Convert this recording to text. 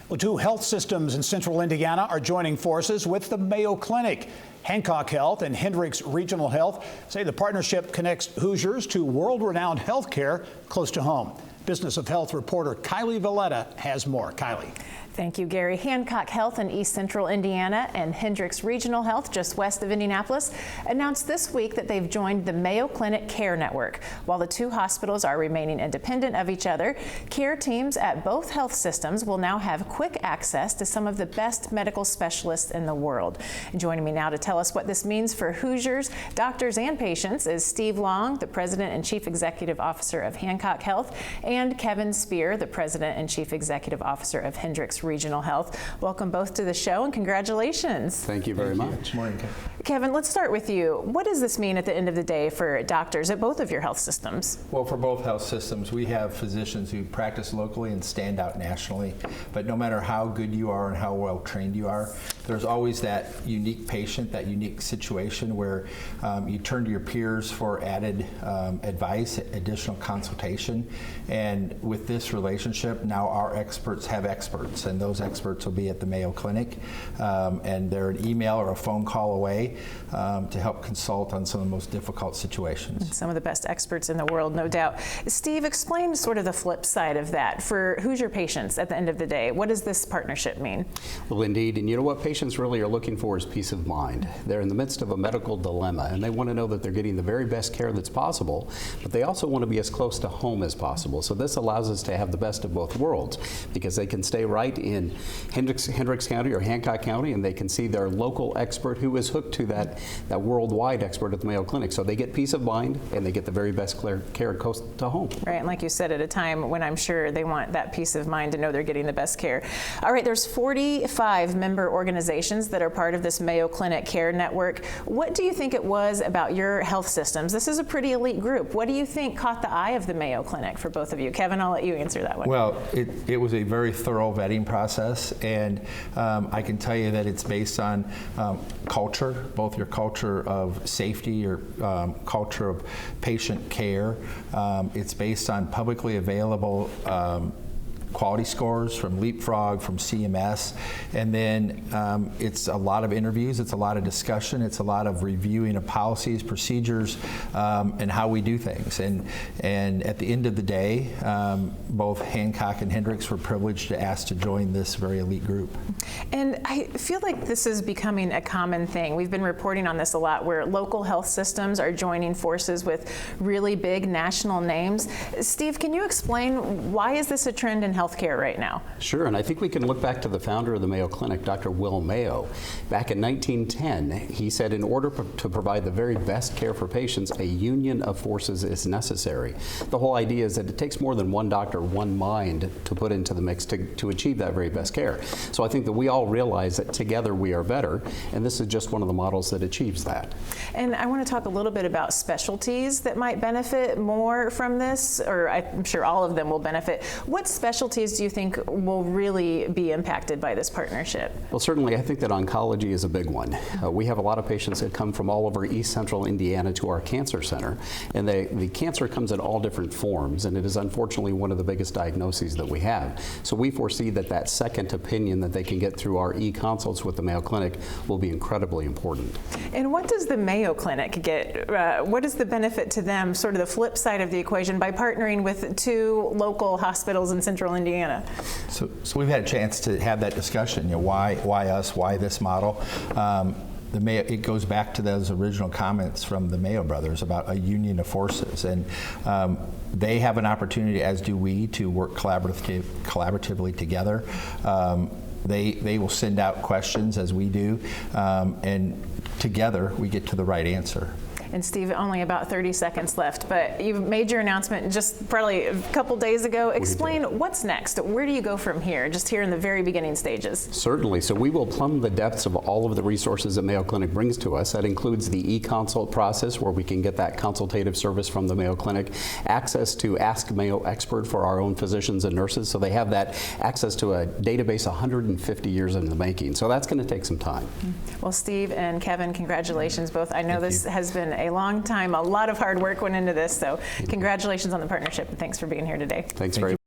Well, two health systems in central Indiana are joining forces with the Mayo Clinic. Hancock Health and Hendricks Regional Health say the partnership connects Hoosiers to world-renowned health care close to home. Business of Health reporter Kylie Valletta has more. Kylie. Thank you, Gary. Hancock Health in East Central Indiana and Hendricks Regional Health just west of Indianapolis announced this week that they've joined the Mayo Clinic Care Network. While the two hospitals are remaining independent of each other, care teams at both health systems will now have quick access to some of the best medical specialists in the world. Joining me now to tell us what this means for Hoosiers, doctors, and patients is Steve Long, the President and Chief Executive Officer of Hancock Health, and Kevin Speer, the President and Chief Executive Officer of Hendricks Regional Health. Welcome both to the show and congratulations. Thank you very much. Good morning, Kevin. Kevin, let's start with you. What does this mean at the end of the day for doctors at both of your health systems? Well, for both health systems, we have physicians who practice locally and stand out nationally. But no matter how good you are and how well trained you are, there's always that unique patient, that unique situation where you turn to your peers for added advice, additional consultation. And with this relationship, now our experts have experts, and those experts will be at the Mayo Clinic. And they're an email or a phone call away to help consult on some of the most difficult situations. Some of the best experts in the world, no doubt. Steve, explain sort of the flip side of that. For Hoosier patients at the end of the day, what does this partnership mean? Well, indeed, and you know what patients really are looking for is peace of mind. They're in the midst of a medical dilemma, and they want to know that they're getting the very best care that's possible, but they also want to be as close to home as possible. So this allows us to have the best of both worlds, because they can stay right in Hendricks County or Hancock County, and they can see their local expert who is hooked to that worldwide expert at the Mayo Clinic. So they get peace of mind, and they get the very best care close to home. Right, and like you said, at a time when I'm sure they want that peace of mind to know they're getting the best care. All right, there's 45 member organizations that are part of this Mayo Clinic Care Network. What do you think it was about your health systems? This is a pretty elite group. What do you think caught the eye of the Mayo Clinic for both of you? Kevin, I'll let you answer that one. Well, it was a very thorough vetting process, and I can tell you that it's based on culture, both your culture of safety, your culture of patient care. It's based on publicly available quality scores from Leapfrog, from CMS, and then it's a lot of interviews, it's a lot of discussion, it's a lot of reviewing of policies, procedures, and how we do things. And at the end of the day, both Hancock and Hendricks were privileged to ask to join this very elite group. And I feel like this is becoming a common thing. We've been reporting on this a lot, where local health systems are joining forces with really big national names. Steve, can you explain why is this a trend in healthcare right now? Sure, and I think we can look back to the founder of the Mayo Clinic, Dr. Will Mayo. Back in 1910, he said in order to provide the very best care for patients, a union of forces is necessary. The whole idea is that it takes more than one doctor, one mind to put into the mix to achieve that very best care. So I think that we all realize that together we are better, and this is just one of the models that achieves that. And I want to talk a little bit about specialties that might benefit more from this, or I'm sure all of them will benefit. What specialties do you think will really be impacted by this partnership? Well, certainly I think that oncology is a big one. We have a lot of patients that come from all over East Central Indiana to our cancer center, and the cancer comes in all different forms, and it is unfortunately one of the biggest diagnoses that we have. So we foresee that second opinion that they can get through our e-consults with the Mayo Clinic will be incredibly important. And what does the Mayo Clinic get? What is the benefit to them, sort of the flip side of the equation, by partnering with two local hospitals in Central Indiana? So we've had a chance to have that discussion. You know, why us? Why this model? It goes back to those original comments from the Mayo brothers about a union of forces, and they have an opportunity, as do we, to work collaboratively together. They will send out questions as we do, and together we get to the right answer. And Steve, only about 30 seconds left, but you've made your announcement just probably a couple days ago. Explain what's next. Where do you go from here, just here in the very beginning stages? Certainly. So we will plumb the depths of all of the resources that Mayo Clinic brings to us. That includes the e-consult process, where we can get that consultative service from the Mayo Clinic, access to Ask Mayo Expert for our own physicians and nurses, so they have that access to a database 150 years in the making. So that's going to take some time. Well, Steve and Kevin, congratulations both. I know this has been a long time. A lot of hard work went into this, so congratulations on the partnership, and thanks for being here today. Thanks very much.